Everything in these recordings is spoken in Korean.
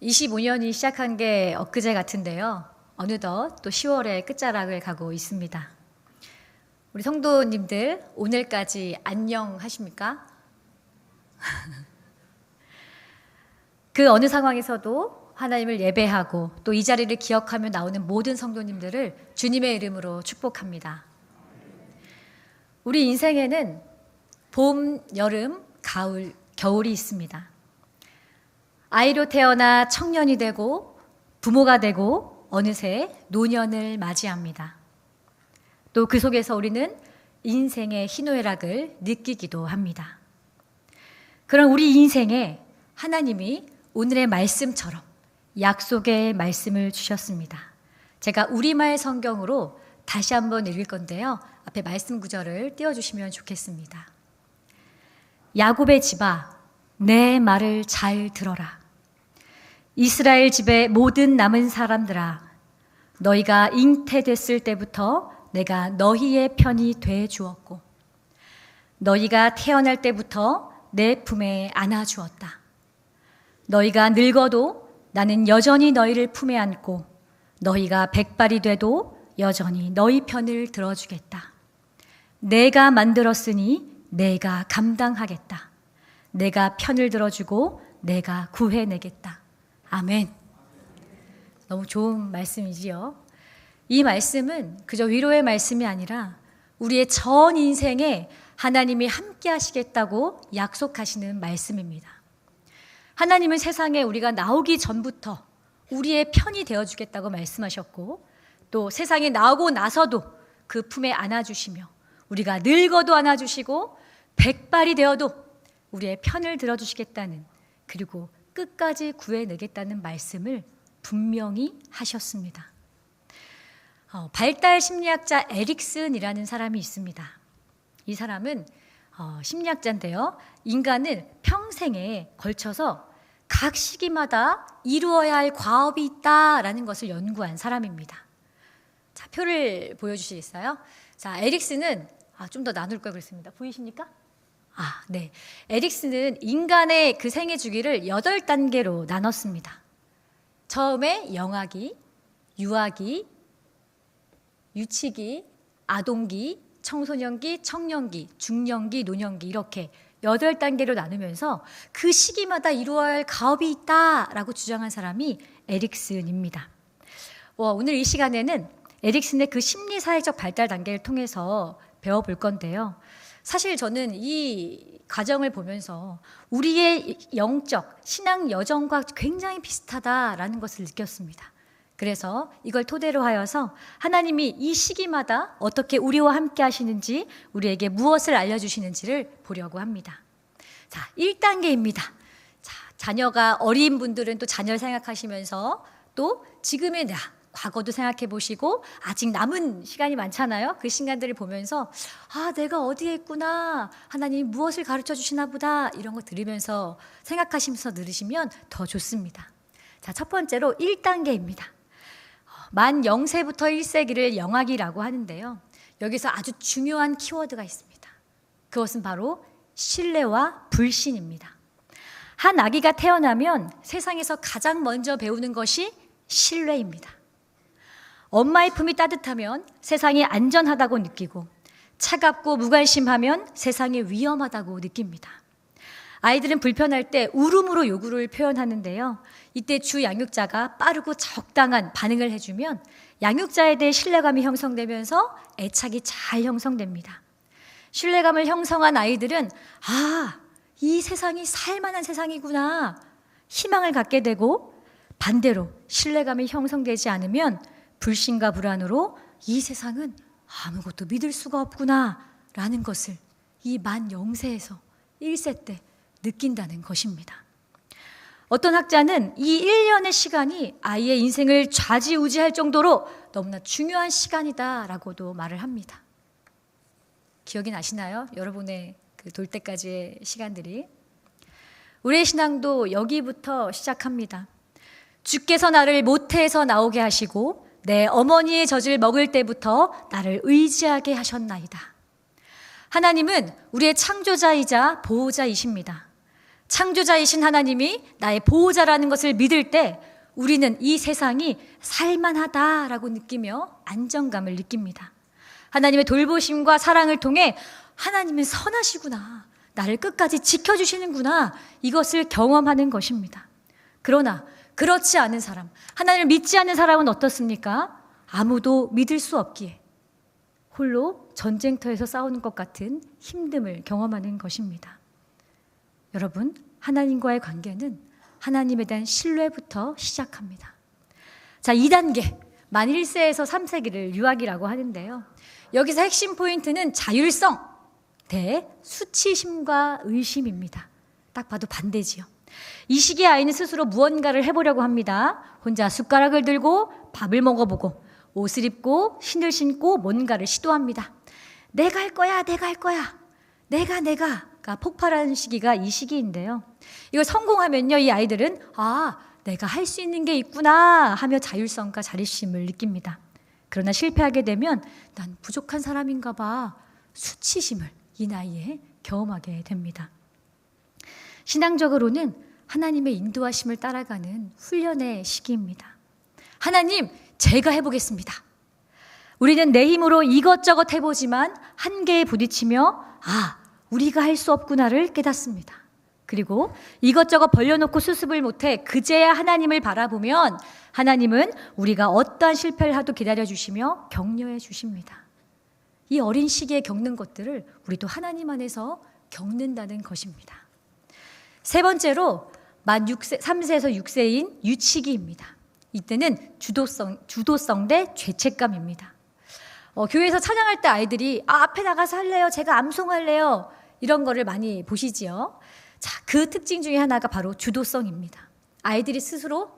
25년이 시작한 게 엊그제 같은데요. 어느덧 또 10월의 끝자락을 가고 있습니다. 우리 성도님들 오늘까지 안녕하십니까? 그 어느 상황에서도 하나님을 예배하고 또 이 자리를 기억하며 나오는 모든 성도님들을 주님의 이름으로 축복합니다. 우리 인생에는 봄, 여름, 가을, 겨울이 있습니다. 아이로 태어나 청년이 되고 부모가 되고 어느새 노년을 맞이합니다. 또 그 속에서 우리는 인생의 희노애락을 느끼기도 합니다. 그런 우리 인생에 하나님이 오늘의 말씀처럼 약속의 말씀을 주셨습니다. 제가 우리말 성경으로 다시 한번 읽을 건데요. 앞에 말씀 구절을 띄워주시면 좋겠습니다. 야곱의 집아, 내 말을 잘 들어라. 이스라엘 집의 모든 남은 사람들아, 너희가 잉태됐을 때부터 내가 너희의 편이 돼 주었고 너희가 태어날 때부터 내 품에 안아 주었다. 너희가 늙어도 나는 여전히 너희를 품에 안고 너희가 백발이 돼도 여전히 너희 편을 들어주겠다. 내가 만들었으니 내가 감당하겠다. 내가 편을 들어주고 내가 구해내겠다. 아멘. 너무 좋은 말씀이지요. 이 말씀은 그저 위로의 말씀이 아니라 우리의 전 인생에 하나님이 함께 하시겠다고 약속하시는 말씀입니다. 하나님은 세상에 우리가 나오기 전부터 우리의 편이 되어주겠다고 말씀하셨고 또 세상에 나오고 나서도 그 품에 안아주시며 우리가 늙어도 안아주시고 백발이 되어도 우리의 편을 들어주시겠다는 그리고 끝까지 구해내겠다는 말씀을 분명히 하셨습니다. 발달 심리학자 에릭슨이라는 사람이 있습니다. 이 사람은 심리학자인데요. 인간은 평생에 걸쳐서 각 시기마다 이루어야 할 과업이 있다라는 것을 연구한 사람입니다. 자, 표를 보여주시겠어요? 자, 에릭슨은 좀 더 나눌 걸 그랬습니다. 보이십니까? 네. 에릭슨은 인간의 그 생애 주기를 8단계로 나눴습니다. 처음에 영아기, 유아기, 유치기, 아동기, 청소년기, 청년기, 중년기, 노년기 이렇게 8단계로 나누면서 그 시기마다 이루어야 할 가업이 있다라고 주장한 사람이 에릭슨입니다. 오늘 이 시간에는 에릭슨의 그 심리사회적 발달 단계를 통해서 배워볼 건데요. 사실 저는 이 과정을 보면서 우리의 영적, 신앙 여정과 굉장히 비슷하다라는 것을 느꼈습니다. 그래서 이걸 토대로 하여서 하나님이 이 시기마다 어떻게 우리와 함께 하시는지 우리에게 무엇을 알려주시는지를 보려고 합니다. 자, 1단계입니다. 자, 자녀가 어린 분들은 또 자녀를 생각하시면서 또 지금의 나, 과거도 생각해 보시고 아직 남은 시간이 많잖아요. 그 시간들을 보면서 내가 어디에 있구나, 하나님이 무엇을 가르쳐 주시나 보다 이런 거 들으면서 생각하시면서 들으시면 더 좋습니다. 자, 첫 번째로 1단계입니다. 만 0세부터 1세기를 영아기라고 하는데요. 여기서 아주 중요한 키워드가 있습니다. 그것은 바로 신뢰와 불신입니다. 한 아기가 태어나면 세상에서 가장 먼저 배우는 것이 신뢰입니다. 엄마의 품이 따뜻하면 세상이 안전하다고 느끼고 차갑고 무관심하면 세상이 위험하다고 느낍니다. 아이들은 불편할 때 울음으로 요구를 표현하는데요. 이때 주 양육자가 빠르고 적당한 반응을 해주면 양육자에 대해 신뢰감이 형성되면서 애착이 잘 형성됩니다. 신뢰감을 형성한 아이들은 이 세상이 살만한 세상이구나 희망을 갖게 되고 반대로 신뢰감이 형성되지 않으면 불신과 불안으로 이 세상은 아무것도 믿을 수가 없구나 라는 것을 이 만 0세에서 1세 때 느낀다는 것입니다. 어떤 학자는 이 1년의 시간이 아이의 인생을 좌지우지할 정도로 너무나 중요한 시간이다라고도 말을 합니다. 기억이 나시나요? 여러분의 그 돌 때까지의 시간들이. 우리의 신앙도 여기부터 시작합니다. 주께서 나를 모태에서 나오게 하시고 내 어머니의 젖을 먹을 때부터 나를 의지하게 하셨나이다. 하나님은 우리의 창조자이자 보호자이십니다. 창조자이신 하나님이 나의 보호자라는 것을 믿을 때 우리는 이 세상이 살만하다라고 느끼며 안정감을 느낍니다. 하나님의 돌보심과 사랑을 통해 하나님은 선하시구나, 나를 끝까지 지켜주시는구나, 이것을 경험하는 것입니다. 그러나 그렇지 않은 사람, 하나님을 믿지 않는 사람은 어떻습니까? 아무도 믿을 수 없기에 홀로 전쟁터에서 싸우는 것 같은 힘듦을 경험하는 것입니다. 여러분, 하나님과의 관계는 하나님에 대한 신뢰부터 시작합니다. 자, 2단계, 만 1세에서 3세기를 유학이라고 하는데요. 여기서 핵심 포인트는 자율성 대 수치심과 의심입니다. 딱 봐도 반대지요. 이 시기의 아이는 스스로 무언가를 해보려고 합니다. 혼자 숟가락을 들고 밥을 먹어보고 옷을 입고 신을 신고 뭔가를 시도합니다. 내가 할 거야, 내가 할 거야, 내가 폭발하는 시기가 이 시기인데요. 이걸 성공하면요, 이 아이들은 내가 할 수 있는 게 있구나 하며 자율성과 자립심을 느낍니다. 그러나 실패하게 되면 난 부족한 사람인가 봐, 수치심을 이 나이에 경험하게 됩니다. 신앙적으로는 하나님의 인도하심을 따라가는 훈련의 시기입니다. 하나님, 제가 해보겠습니다. 우리는 내 힘으로 이것저것 해보지만 한계에 부딪히며 우리가 할 수 없구나를 깨닫습니다. 그리고 이것저것 벌려놓고 수습을 못해 그제야 하나님을 바라보면 하나님은 우리가 어떠한 실패를 하도 기다려주시며 격려해 주십니다. 이 어린 시기에 겪는 것들을 우리도 하나님 안에서 겪는다는 것입니다. 세 번째로 만 3세에서 6세인 유치기입니다. 이때는 주도성 대 죄책감입니다. 교회에서 찬양할 때 아이들이 앞에 나가서 할래요, 제가 암송할래요, 이런 거를 많이 보시지요. 자, 그 특징 중에 하나가 바로 주도성입니다. 아이들이 스스로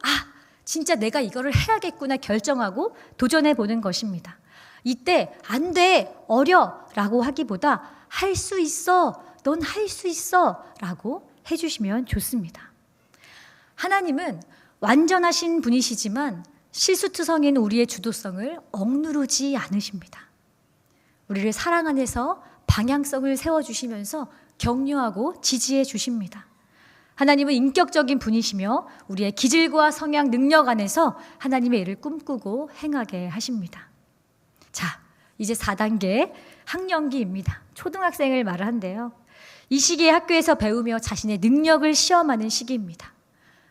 진짜 내가 이거를 해야겠구나 결정하고 도전해 보는 것입니다. 이때 안 돼, 어려 라고 하기보다 할 수 있어, 넌 할 수 있어 라고 해주시면 좋습니다. 하나님은 완전하신 분이시지만 실수투성인 우리의 주도성을 억누르지 않으십니다. 우리를 사랑 안에서 방향성을 세워주시면서 격려하고 지지해 주십니다. 하나님은 인격적인 분이시며 우리의 기질과 성향, 능력 안에서 하나님의 일을 꿈꾸고 행하게 하십니다. 자, 이제 4단계 학령기입니다. 초등학생을 말한대요. 이 시기에 학교에서 배우며 자신의 능력을 시험하는 시기입니다.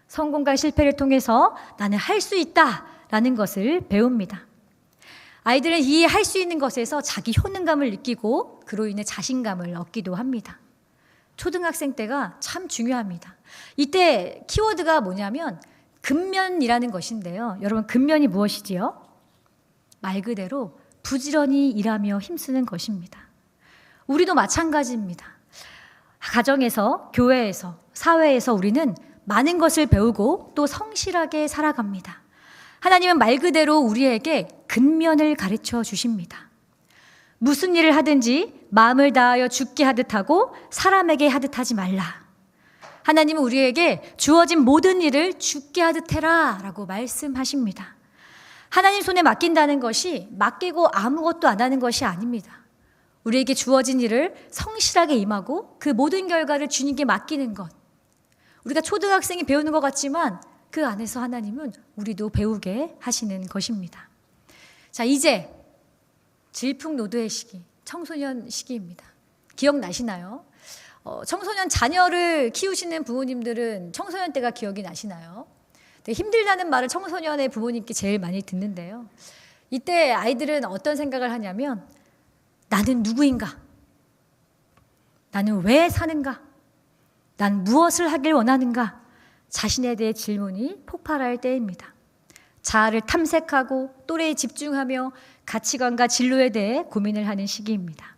성공과 실패를 통해서 나는 할 수 있다라는 것을 배웁니다. 아이들은 이 할 수 있는 것에서 자기 효능감을 느끼고 그로 인해 자신감을 얻기도 합니다. 초등학생 때가 참 중요합니다. 이때 키워드가 뭐냐면 근면이라는 것인데요. 여러분, 근면이 무엇이지요? 말 그대로 부지런히 일하며 힘쓰는 것입니다. 우리도 마찬가지입니다. 가정에서, 교회에서, 사회에서 우리는 많은 것을 배우고 또 성실하게 살아갑니다. 하나님은 말 그대로 우리에게 근면을 가르쳐 주십니다. 무슨 일을 하든지 마음을 다하여 죽게 하듯 하고 사람에게 하듯 하지 말라. 하나님은 우리에게 주어진 모든 일을 죽게 하듯 해라 라고 말씀하십니다. 하나님 손에 맡긴다는 것이 맡기고 아무것도 안 하는 것이 아닙니다. 우리에게 주어진 일을 성실하게 임하고 그 모든 결과를 주님께 맡기는 것. 우리가 초등학생이 배우는 것 같지만 그 안에서 하나님은 우리도 배우게 하시는 것입니다. 자, 이제 질풍노도의 시기, 청소년 시기입니다. 기억나시나요? 청소년 자녀를 키우시는 부모님들은 청소년 때가 기억이 나시나요? 되게 힘들다는 말을 청소년의 부모님께 제일 많이 듣는데요. 이때 아이들은 어떤 생각을 하냐면 나는 누구인가? 나는 왜 사는가? 난 무엇을 하길 원하는가? 자신에 대해 질문이 폭발할 때입니다. 자아를 탐색하고 또래에 집중하며 가치관과 진로에 대해 고민을 하는 시기입니다.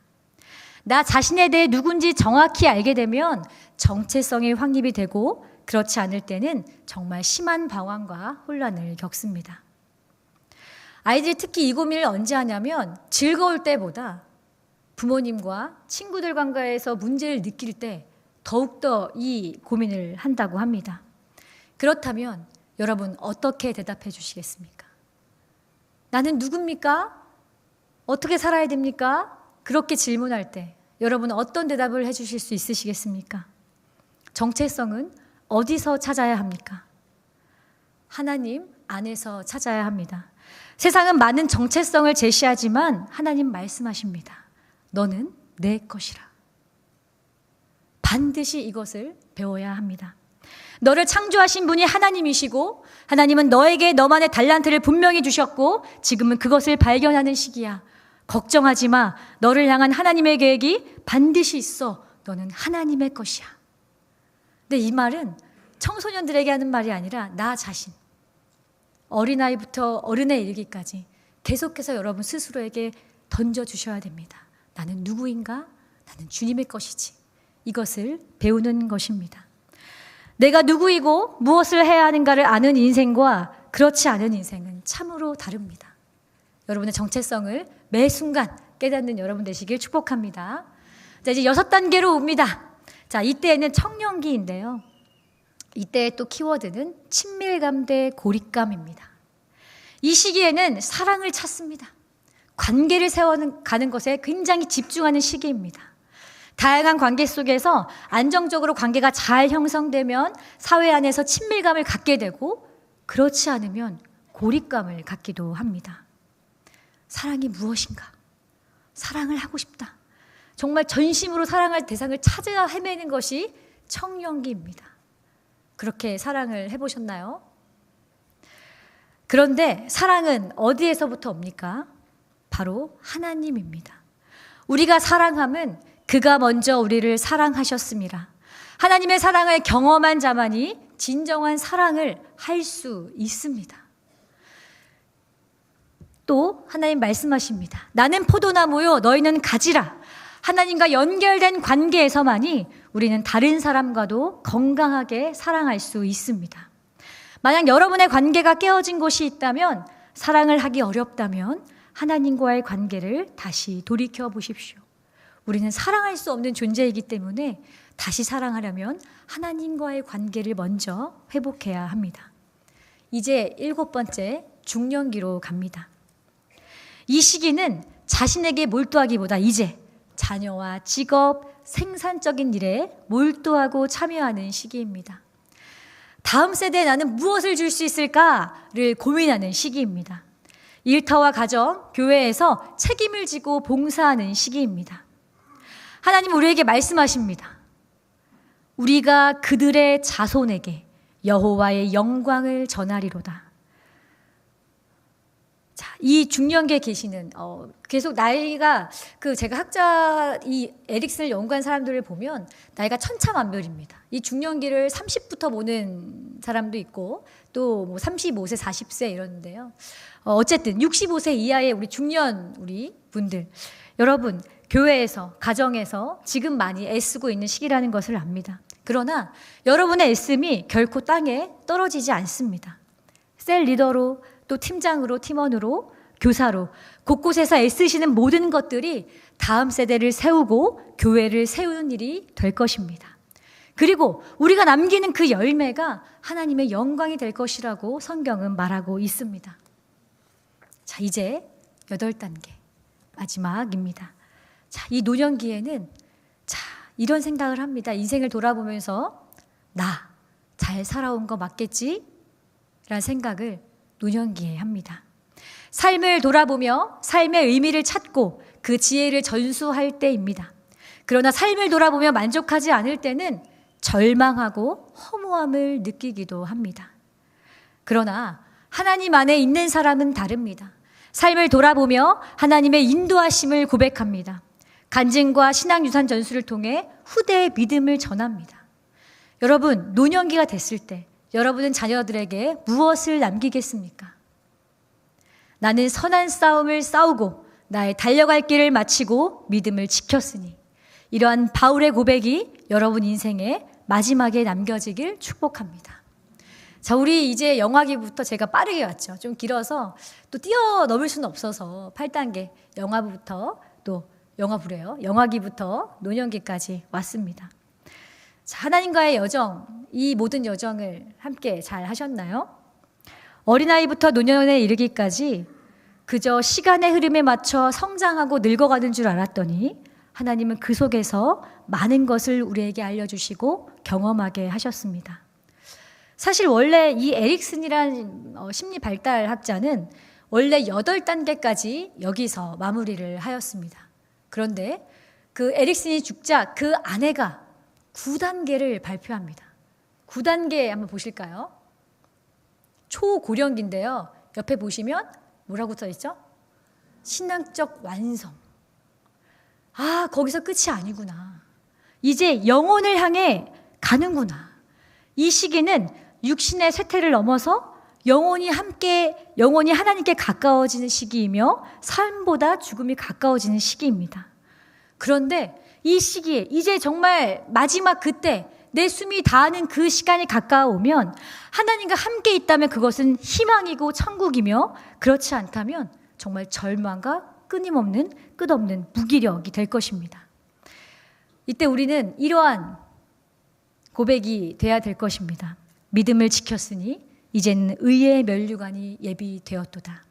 나 자신에 대해 누군지 정확히 알게 되면 정체성이 확립이 되고 그렇지 않을 때는 정말 심한 방황과 혼란을 겪습니다. 아이들이 특히 이 고민을 언제 하냐면 즐거울 때보다 부모님과 친구들 관계에서 문제를 느낄 때 더욱더 이 고민을 한다고 합니다. 그렇다면 여러분 어떻게 대답해 주시겠습니까? 나는 누굽니까? 어떻게 살아야 됩니까? 그렇게 질문할 때 여러분은 어떤 대답을 해 주실 수 있으시겠습니까? 정체성은 어디서 찾아야 합니까? 하나님 안에서 찾아야 합니다. 세상은 많은 정체성을 제시하지만 하나님 말씀하십니다. 너는 내 것이라. 반드시 이것을 배워야 합니다. 너를 창조하신 분이 하나님이시고 하나님은 너에게 너만의 달란트를 분명히 주셨고 지금은 그것을 발견하는 시기야. 걱정하지 마. 너를 향한 하나님의 계획이 반드시 있어. 너는 하나님의 것이야. 근데 이 말은 청소년들에게 하는 말이 아니라 나 자신, 어린아이부터 어른에 이르기까지 계속해서 여러분 스스로에게 던져주셔야 됩니다. 나는 누구인가? 나는 주님의 것이지. 이것을 배우는 것입니다. 내가 누구이고 무엇을 해야 하는가를 아는 인생과 그렇지 않은 인생은 참으로 다릅니다. 여러분의 정체성을 매 순간 깨닫는 여러분 되시길 축복합니다. 자, 이제 6단계로 옵니다. 자, 이때에는 청년기인데요. 이때의 또 키워드는 친밀감 대 고립감입니다. 이 시기에는 사랑을 찾습니다. 관계를 세워가는 것에 굉장히 집중하는 시기입니다. 다양한 관계 속에서 안정적으로 관계가 잘 형성되면 사회 안에서 친밀감을 갖게 되고 그렇지 않으면 고립감을 갖기도 합니다. 사랑이 무엇인가? 사랑을 하고 싶다. 정말 전심으로 사랑할 대상을 찾아 헤매는 것이 청년기입니다. 그렇게 사랑을 해보셨나요? 그런데 사랑은 어디에서부터 옵니까? 바로 하나님입니다. 우리가 사랑함은 그가 먼저 우리를 사랑하셨습니다. 하나님의 사랑을 경험한 자만이 진정한 사랑을 할 수 있습니다. 또 하나님 말씀하십니다. 나는 포도나무요 너희는 가지라. 하나님과 연결된 관계에서만이 우리는 다른 사람과도 건강하게 사랑할 수 있습니다. 만약 여러분의 관계가 깨어진 곳이 있다면, 사랑을 하기 어렵다면 하나님과의 관계를 다시 돌이켜 보십시오. 우리는 사랑할 수 없는 존재이기 때문에 다시 사랑하려면 하나님과의 관계를 먼저 회복해야 합니다. 이제 7번째 중년기로 갑니다. 이 시기는 자신에게 몰두하기보다 이제 자녀와 직업, 생산적인 일에 몰두하고 참여하는 시기입니다. 다음 세대에 나는 무엇을 줄 수 있을까를 고민하는 시기입니다. 일터와 가정, 교회에서 책임을 지고 봉사하는 시기입니다. 하나님 우리에게 말씀하십니다. 우리가 그들의 자손에게 여호와의 영광을 전하리로다. 자, 이 중년기에 계시는 계속 나이가 제가 이 에릭슨을 연구한 사람들을 보면 나이가 천차만별입니다. 이 중년기를 30부터 보는 사람도 있고 또 뭐 35세, 40세 이러는데요. 어쨌든 65세 이하의 우리 분들, 여러분 교회에서, 가정에서 지금 많이 애쓰고 있는 시기라는 것을 압니다. 그러나 여러분의 애씀이 결코 땅에 떨어지지 않습니다. 셀 리더로, 또 팀장으로, 팀원으로, 교사로 곳곳에서 애쓰시는 모든 것들이 다음 세대를 세우고 교회를 세우는 일이 될 것입니다. 그리고 우리가 남기는 그 열매가 하나님의 영광이 될 것이라고 성경은 말하고 있습니다. 자, 이제 8단계 마지막입니다. 자, 이 노년기에는 이런 생각을 합니다. 인생을 돌아보면서 나 잘 살아온 거 맞겠지? 라는 생각을 노년기에 합니다. 삶을 돌아보며 삶의 의미를 찾고 그 지혜를 전수할 때입니다. 그러나 삶을 돌아보며 만족하지 않을 때는 절망하고 허무함을 느끼기도 합니다. 그러나 하나님 안에 있는 사람은 다릅니다. 삶을 돌아보며 하나님의 인도하심을 고백합니다. 간증과 신앙유산 전수를 통해 후대의 믿음을 전합니다. 여러분, 노년기가 됐을 때 여러분은 자녀들에게 무엇을 남기겠습니까? 나는 선한 싸움을 싸우고 나의 달려갈 길을 마치고 믿음을 지켰으니. 이러한 바울의 고백이 여러분 인생의 마지막에 남겨지길 축복합니다. 자, 우리 이제 영화기부터 제가 빠르게 왔죠. 좀 길어서 또 뛰어넘을 수는 없어서 8단계 영화부터 또 영화기부터 노년기까지 왔습니다. 자, 하나님과의 여정, 이 모든 여정을 함께 잘 하셨나요? 어린아이부터 노년에 이르기까지 그저 시간의 흐름에 맞춰 성장하고 늙어가는 줄 알았더니 하나님은 그 속에서 많은 것을 우리에게 알려주시고 경험하게 하셨습니다. 사실 원래 이 에릭슨이란 심리 발달학자는 원래 8단계까지 여기서 마무리를 하였습니다. 그런데 그 에릭슨이 죽자 그 아내가 9단계를 발표합니다. 9단계 한번 보실까요? 초고령기인데요. 옆에 보시면 뭐라고 써있죠? 신앙적 완성. 아, 거기서 끝이 아니구나. 이제 영혼을 향해 가는구나. 이 시기는 육신의 쇠퇴를 넘어서 영혼이 하나님께 가까워지는 시기이며 삶보다 죽음이 가까워지는 시기입니다. 그런데 이 시기에 이제 정말 마지막 그때 내 숨이 다하는 그 시간이 가까워오면 하나님과 함께 있다면 그것은 희망이고 천국이며 그렇지 않다면 정말 절망과 끊임없는 끝없는 무기력이 될 것입니다. 이때 우리는 이러한 고백이 돼야 될 것입니다. 믿음을 지켰으니 이제는 의의 면류관이 예비되었도다.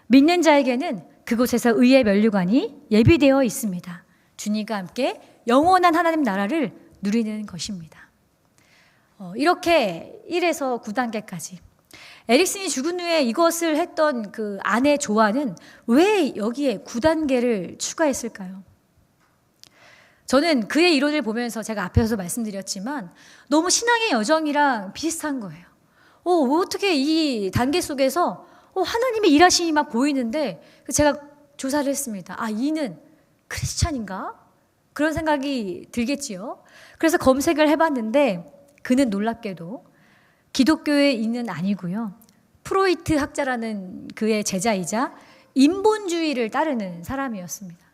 믿는 자에게는 그곳에서 의의 면류관이 예비되어 있습니다. 주님과 함께 영원한 하나님 나라를 누리는 것입니다. 이렇게 1에서 9단계까지 에릭슨이 죽은 후에 이것을 했던 그 아내 조안은 왜 여기에 9단계를 추가했을까요? 저는 그의 이론을 보면서 제가 앞에서 말씀드렸지만 너무 신앙의 여정이랑 비슷한 거예요. 어떻게 이 단계 속에서 하나님의 일하심이 막 보이는데 제가 조사를 했습니다. 이는 크리스찬인가? 그런 생각이 들겠지요. 그래서 검색을 해봤는데 그는 놀랍게도 기독교인은 아니고요. 프로이트 학자라는 그의 제자이자 인본주의를 따르는 사람이었습니다.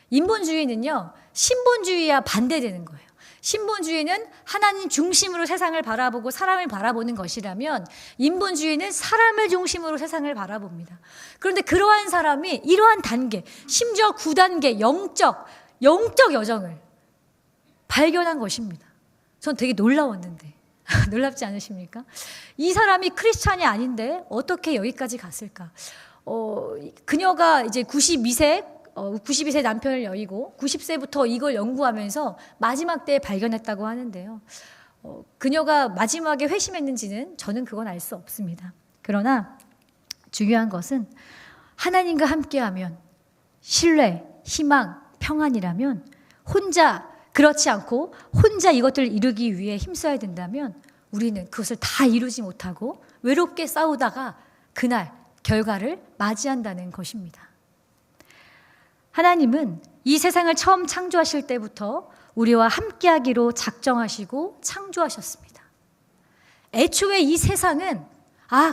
인본주의는요, 신본주의와 반대되는 거예요. 신본주의는 하나님 중심으로 세상을 바라보고 사람을 바라보는 것이라면 인본주의는 사람을 중심으로 세상을 바라봅니다. 그런데 그러한 사람이 이러한 단계, 심지어 9단계 영적 여정을 발견한 것입니다. 전 되게 놀라웠는데 놀랍지 않으십니까? 이 사람이 크리스찬이 아닌데 어떻게 여기까지 갔을까? 그녀가 이제 92세 남편을 여의고 90세부터 이걸 연구하면서 마지막 때에 발견했다고 하는데요. 그녀가 마지막에 회심했는지는 저는 그건 알 수 없습니다. 그러나 중요한 것은 하나님과 함께하면 신뢰, 희망, 평안이라면 그렇지 않고 혼자 이것들을 이루기 위해 힘써야 된다면 우리는 그것을 다 이루지 못하고 외롭게 싸우다가 그날 결과를 맞이한다는 것입니다. 하나님은 이 세상을 처음 창조하실 때부터 우리와 함께하기로 작정하시고 창조하셨습니다. 애초에 이 세상은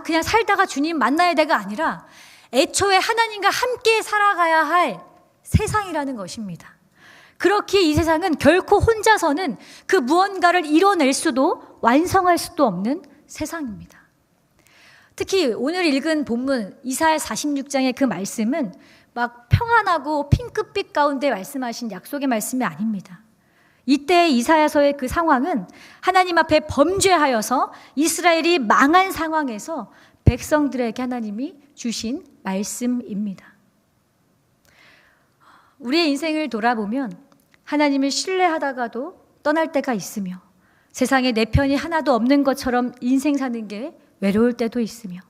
그냥 살다가 주님 만나야 돼가 아니라 애초에 하나님과 함께 살아가야 할 세상이라는 것입니다. 그렇기에 이 세상은 결코 혼자서는 그 무언가를 이뤄낼 수도 완성할 수도 없는 세상입니다. 특히 오늘 읽은 본문 이사야 46장의 그 말씀은 막 평안하고 핑크빛 가운데 말씀하신 약속의 말씀이 아닙니다. 이때 이사야서의 그 상황은 하나님 앞에 범죄하여서 이스라엘이 망한 상황에서 백성들에게 하나님이 주신 말씀입니다. 우리의 인생을 돌아보면 하나님을 신뢰하다가도 떠날 때가 있으며 세상에 내 편이 하나도 없는 것처럼 인생 사는 게 외로울 때도 있으며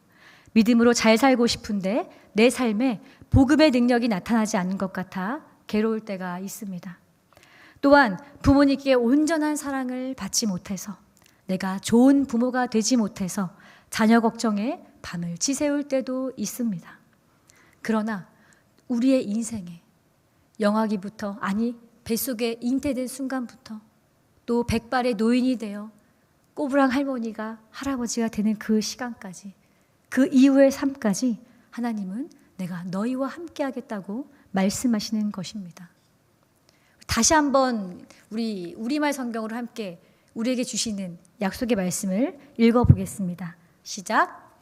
믿음으로 잘 살고 싶은데 내 삶에 복음의 능력이 나타나지 않는 것 같아 괴로울 때가 있습니다. 또한 부모님께 온전한 사랑을 받지 못해서 내가 좋은 부모가 되지 못해서 자녀 걱정에 밤을 지새울 때도 있습니다. 그러나 우리의 인생에 영아기부터 뱃속에 잉태된 순간부터 또 백발의 노인이 되어 꼬부랑 할머니가 할아버지가 되는 그 시간까지 그 이후의 삶까지 하나님은 내가 너희와 함께 하겠다고 말씀하시는 것입니다. 다시 한번 우리말 성경으로 함께 우리에게 주시는 약속의 말씀을 읽어보겠습니다. 시작.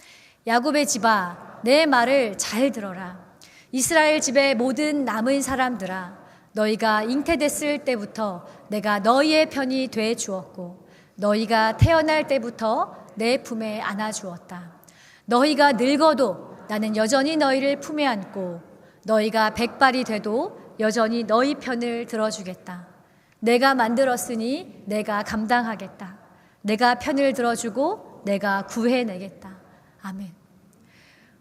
야곱의 집아 내 말을 잘 들어라. 이스라엘 집의 모든 남은 사람들아 너희가 잉태됐을 때부터 내가 너희의 편이 돼 주었고 너희가 태어날 때부터 내 품에 안아 주었다. 너희가 늙어도 나는 여전히 너희를 품에 안고 너희가 백발이 돼도 여전히 너희 편을 들어주겠다. 내가 만들었으니 내가 감당하겠다. 내가 편을 들어주고 내가 구해내겠다. 아멘.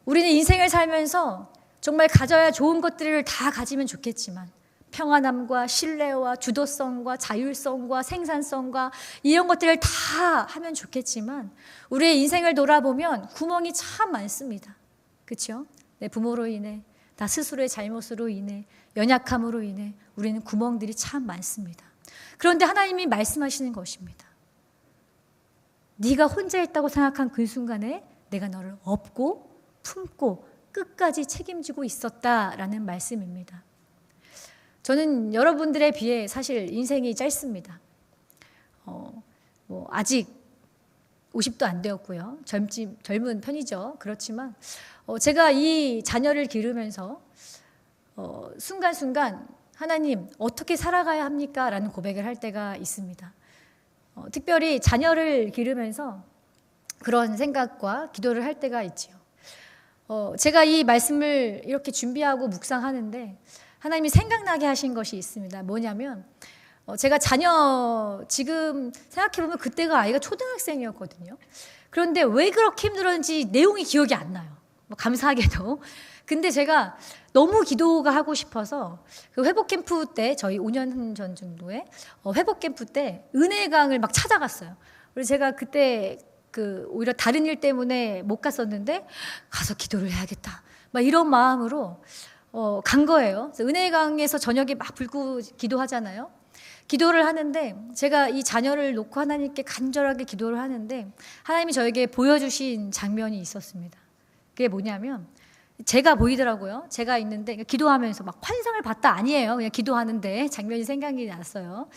우리는 인생을 살면서 정말 가져야 좋은 것들을 다 가지면 좋겠지만 평안함과 신뢰와 주도성과 자율성과 생산성과 이런 것들을 다 하면 좋겠지만 우리의 인생을 돌아보면 구멍이 참 많습니다. 그렇죠? 내 부모로 인해, 나 스스로의 잘못으로 인해, 연약함으로 인해 우리는 구멍들이 참 많습니다. 그런데 하나님이 말씀하시는 것입니다. 네가 혼자 있다고 생각한 그 순간에 내가 너를 업고 품고 끝까지 책임지고 있었다라는 말씀입니다. 저는 여러분들에 비해 사실 인생이 짧습니다. 아직 50도 안 되었고요. 젊은 편이죠. 그렇지만 제가 이 자녀를 기르면서 순간순간 하나님 어떻게 살아가야 합니까? 라는 고백을 할 때가 있습니다. 특별히 자녀를 기르면서 그런 생각과 기도를 할 때가 있지요. 제가 이 말씀을 이렇게 준비하고 묵상하는데 하나님이 생각나게 하신 것이 있습니다. 뭐냐면 제가 자녀 지금 생각해보면 그때가 아이가 초등학생이었거든요. 그런데 왜 그렇게 힘들었는지 내용이 기억이 안 나요. 감사하게도. 근데 제가 너무 기도가 하고 싶어서 그 회복 캠프 때 저희 5년 전 정도에 회복 캠프 때 은혜강을 막 찾아갔어요. 그래서 제가 그때 오히려 다른 일 때문에 못 갔었는데 가서 기도를 해야겠다. 막 이런 마음으로 간 거예요. 그래서 은혜강에서 저녁에 막 불고 기도하잖아요. 기도를 하는데 제가 이 자녀를 놓고 하나님께 간절하게 기도를 하는데 하나님이 저에게 보여주신 장면이 있었습니다. 그게 뭐냐면 제가 보이더라고요. 제가 있는데 기도하면서 막 환상을 봤다 아니에요. 그냥 기도하는데 장면이 생각이 났어요.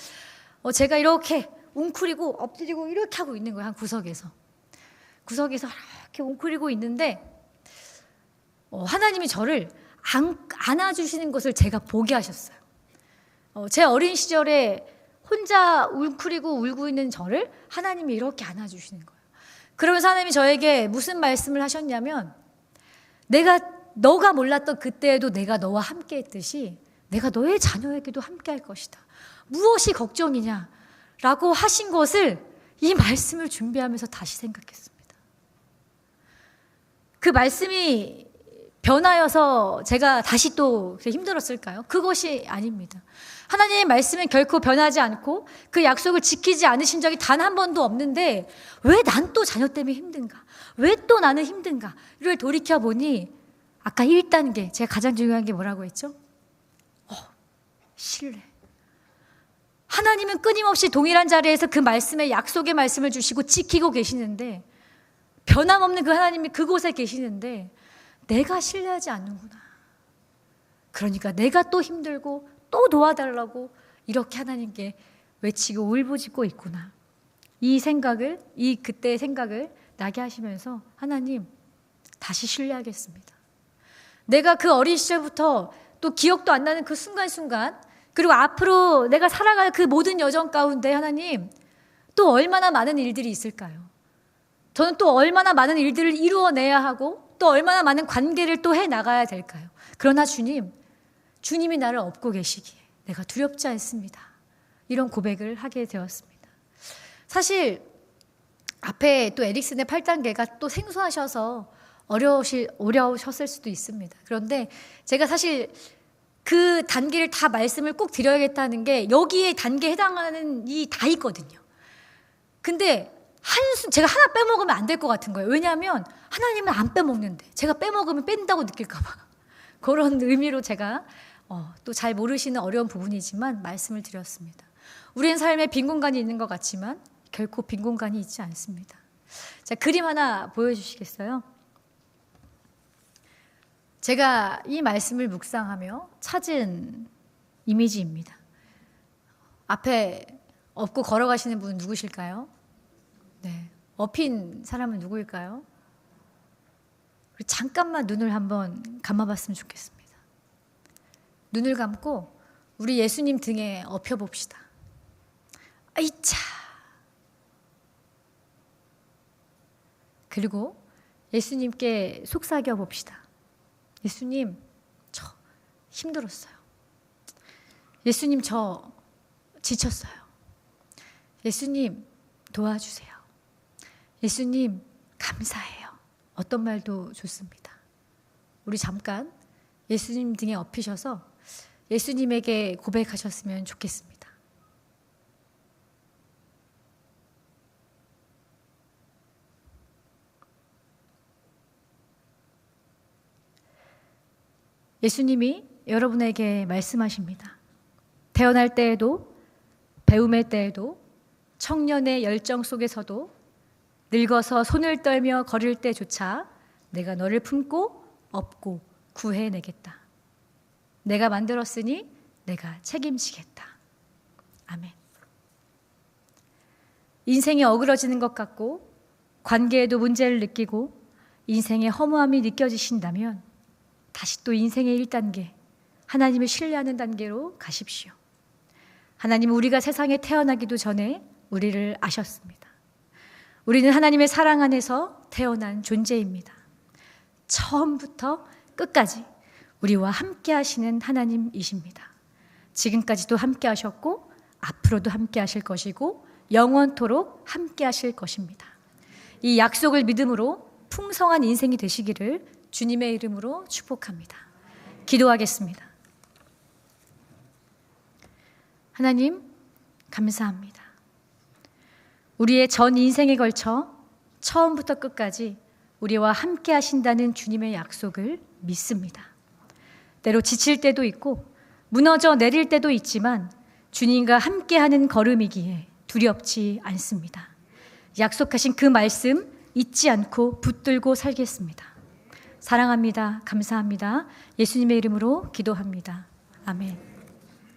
제가 이렇게 웅크리고 엎드리고 이렇게 하고 있는 거예요. 한 구석에서 이렇게 웅크리고 있는데 하나님이 저를 안아주시는 것을 제가 보게 하셨어요. 제 어린 시절에 혼자 웅크리고 울고 있는 저를 하나님이 이렇게 안아주시는 거예요. 그러면서 하나님이 저에게 무슨 말씀을 하셨냐면 너가 몰랐던 그때에도 내가 너와 함께 했듯이 내가 너의 자녀에게도 함께 할 것이다. 무엇이 걱정이냐? 라고 하신 것을 이 말씀을 준비하면서 다시 생각했습니다. 그 말씀이 변하여서 제가 다시 또 힘들었을까요? 그것이 아닙니다. 하나님의 말씀은 결코 변하지 않고 그 약속을 지키지 않으신 적이 단 한 번도 없는데 왜 난 또 자녀 때문에 힘든가? 왜 또 나는 힘든가? 이를 돌이켜보니 아까 1단계 제가 가장 중요한 게 뭐라고 했죠? 신뢰. 하나님은 끊임없이 동일한 자리에서 그 말씀의 약속의 말씀을 주시고 지키고 계시는데 변함없는 그 하나님이 그곳에 계시는데 내가 신뢰하지 않는구나. 그러니까 내가 또 힘들고 또 도와달라고 이렇게 하나님께 외치고 울부짖고 있구나. 이 그때의 생각을 나게 하시면서 하나님 다시 신뢰하겠습니다. 내가 그 어린 시절부터 또 기억도 안 나는 그 순간순간 그리고 앞으로 내가 살아갈 그 모든 여정 가운데 하나님 또 얼마나 많은 일들이 있을까요? 저는 또 얼마나 많은 일들을 이루어내야 하고 또 얼마나 많은 관계를 또 해나가야 될까요? 그러나 주님이 나를 업고 계시기에 내가 두렵지 않습니다. 이런 고백을 하게 되었습니다. 사실 앞에 또 에릭슨의 8단계가 또 생소하셔서 어려우셨을 수도 있습니다. 그런데 제가 사실 그 단계를 다 말씀을 꼭 드려야겠다는 게 여기에 단계에 해당하는 이 다 있거든요. 근데 제가 하나 빼먹으면 안 될 것 같은 거예요. 왜냐하면 하나님은 안 빼먹는데 제가 빼먹으면 뺀다고 느낄까 봐. 그런 의미로 제가 또 잘 모르시는 어려운 부분이지만 말씀을 드렸습니다. 우리는 삶에 빈 공간이 있는 것 같지만 결코 빈 공간이 있지 않습니다. 자, 그림 하나 보여주시겠어요? 제가 이 말씀을 묵상하며 찾은 이미지입니다. 앞에 업고 걸어가시는 분은 누구실까요? 네, 업힌 사람은 누구일까요? 잠깐만 눈을 한번 감아봤으면 좋겠습니다. 눈을 감고 우리 예수님 등에 엎혀봅시다. 아이차. 그리고 예수님께 속삭여 봅시다. 예수님, 저 힘들었어요. 예수님, 저 지쳤어요. 예수님, 도와주세요. 예수님, 감사해요. 어떤 말도 좋습니다. 우리 잠깐 예수님 등에 엎이셔서 예수님에게 고백하셨으면 좋겠습니다. 예수님이 여러분에게 말씀하십니다. 태어날 때에도, 배움의 때에도, 청년의 열정 속에서도, 늙어서 손을 떨며 걸을 때조차 내가 너를 품고 업고 구해내겠다. 내가 만들었으니 내가 책임지겠다. 아멘. 인생이 어그러지는 것 같고 관계에도 문제를 느끼고 인생의 허무함이 느껴지신다면 다시 또 인생의 1단계, 하나님을 신뢰하는 단계로 가십시오. 하나님은 우리가 세상에 태어나기도 전에 우리를 아셨습니다. 우리는 하나님의 사랑 안에서 태어난 존재입니다. 처음부터 끝까지 우리와 함께 하시는 하나님이십니다. 지금까지도 함께 하셨고 앞으로도 함께 하실 것이고 영원토록 함께 하실 것입니다. 이 약속을 믿음으로 풍성한 인생이 되시기를 주님의 이름으로 축복합니다. 기도하겠습니다. 하나님, 감사합니다. 우리의 전 인생에 걸쳐 처음부터 끝까지 우리와 함께 하신다는 주님의 약속을 믿습니다. 때로 지칠 때도 있고 무너져 내릴 때도 있지만 주님과 함께하는 걸음이기에 두렵지 않습니다. 약속하신 그 말씀 잊지 않고 붙들고 살겠습니다. 사랑합니다. 감사합니다. 예수님의 이름으로 기도합니다. 아멘.